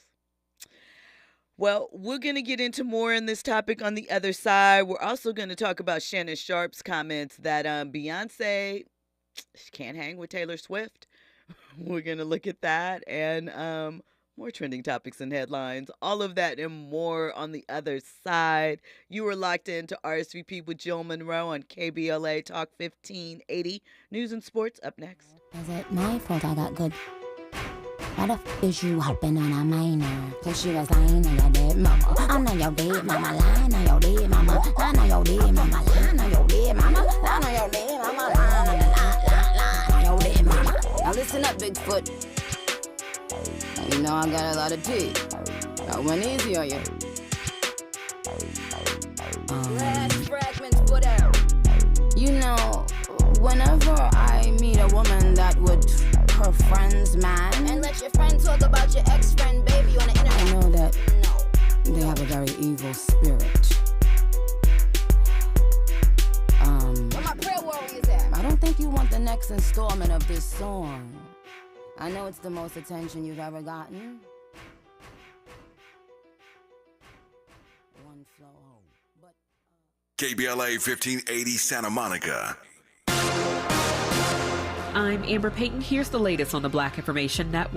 Well, we're going to get into more in this topic on the other side. We're also going to talk about Shannon Sharp's comments that Beyonce she can't hang with Taylor Swift. We're going to look at that and more trending topics and headlines. All of that and more on the other side. You are locked into RSVP with Jill Munroe on KBLA Talk 1580. News and sports up next. Is it my fault I got good? Why the f*** is you hopping on a minor? Cause she was lying on your dead mama. I know your dead mama, lying on your dead mama. I know your dead mama, lying on your dead mama. I know your dead mama, lying on your dead mama. Now listen up, Bigfoot. You know I got a lot of tea. I went easy on you. Last fragments put out. You know, whenever I meet a woman that would her friend's man And let your friend talk about your ex-friend, baby, on the internet. I know that they have a very evil spirit. Where my prayer warriors at? I don't think you want the next installment of this song. I know it's the most attention you've ever gotten. One flow home. But KBLA 1580 Santa Monica. I'm Amber Payton. Here's the latest on the Black Information Network.